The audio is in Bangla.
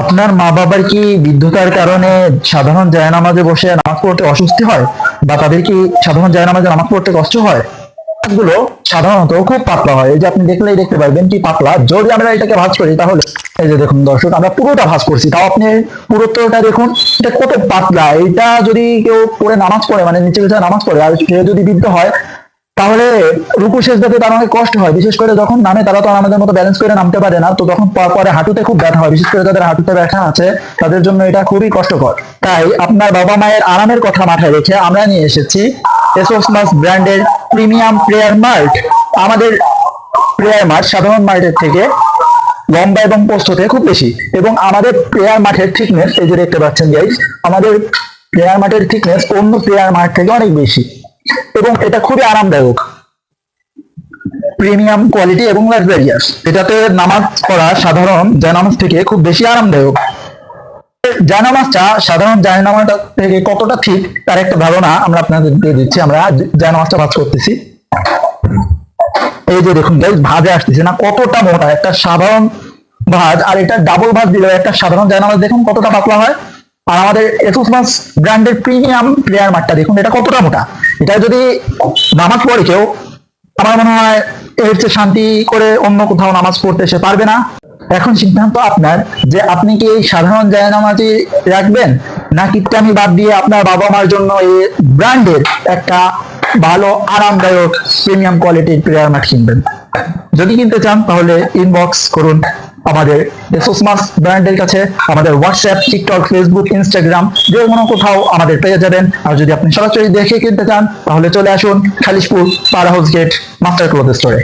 আপনার মা বাবার কি বৃদ্ধতার কারণে সাধারণ জায়নামাজে বসে নামাজ পড়তে অস্বস্তি হয়, বা তাদের কি সাধারণ জায়নামাজে নামাজ পড়তে কষ্ট হয়? গুলো সাধারণত খুব পাতলা হয়। এই যে আপনি দেখলেই দেখতে পারবেন কি পাতলা। যদি আমরা এটাকে ভাঁজ করি তাহলে এই যে দেখুন দর্শক, আমরা পুরোটা ভাঁজ করছি, তাও আপনি পুরোটা দেখুন এটা কত পাতলা। এটা যদি কেউ পড়ে নামাজ পড়ে, মানে নিচে নিচে নামাজ পড়ে, আর সে যদি বৃদ্ধ হয় তাহলে রুকু সেজদাতে তার অনেক কষ্ট হয়। বিশেষ করে যখন নামে, তারা তো আমাদের মতো ব্যালেন্স করে নামতে পারে না, তো তখন পরে হাঁটুতে খুব ব্যথা হয়। বিশেষ করে যাদের হাঁটুতে ব্যথা আছে তাদের জন্য এটা খুবই কষ্টকর। তাই আপনার বাবা মায়ের আরামের কথা মাথায় রেখে আমরা নিয়ে এসেছি এসোসমাস ব্র্যান্ডের প্রিমিয়াম প্রেয়ার মার্ট। আমাদের প্রেয়ার মার্ট সাধারণ মার্টের থেকে লম্বা এবং প্রস্থতে খুব বেশি, এবং আমাদের প্রেয়ার মাঠের থিকনেস এই যে দেখতে পাচ্ছেন গাইস, আমাদের প্রেয়ার মাঠের থিকনেস অন্য প্রেয়ার মাঠ থেকে অনেক বেশি, এবং এটা খুবই আরামদায়ক, প্রিমিয়াম কোয়ালিটি এবং লাক্সারিয়াস। এটাতে নামাজ পড়া সাধারণ জায়নামাজ থেকে খুব বেশি আরামদায়ক। জায়নামাজটা সাধারণ জায়নামাজ থেকে কতটা ঠিক তার একটা ধারণা আমরা আপনাদের দিয়ে দিচ্ছি। আমরা জায়নামাজটা ভাঁজ করতেছি, এই যে দেখুন গাইস, ভাঁজে আসতেছে না কতটা মোটা একটা সাধারণ ভাঁজ, আর এটা ডাবল ভাঁজ দিলে একটা সাধারণ জায়নামাজ দেখুন কতটা পাতলা হয়। আর আমাদের এসোসমাস ব্র্যান্ডের প্রিমিয়াম প্লেয়ার মাঠটা দেখুন এটা কতটা মোটা। এটা যদি নামাজ পড়ে কেউ, আমার মনে হয় এর চেয়ে শান্তি করে অন্য কোথাও নামাজ পড়তে সে পারবে না। এখন সিদ্ধান্ত আপনার যে আপনি কি এই সাধারণ জায়নামাজই রাখবেন, নাকি আমি বাদ দিয়ে আপনার বাবা মার জন্য এই ব্র্যান্ডের একটা ভালো আরামদায়ক প্রিমিয়াম কোয়ালিটির প্লেয়ার ম্যাট কিনবেন। যদি কিনতে চান তাহলে ইনবক্স করুন আমাদের এসোসমাস ব্র্যান্ডের কাছে। আমাদের হোয়াটসঅ্যাপ, টিকটক, ফেসবুক, ইনস্টাগ্রাম যে কোনো কোথাও আমাদের পেয়ে যাবেন। আর যদি আপনি সরাসরি দেখে কিনতে চান তাহলে চলে আসুন Khalishpur power house gate master cloth স্টোরে।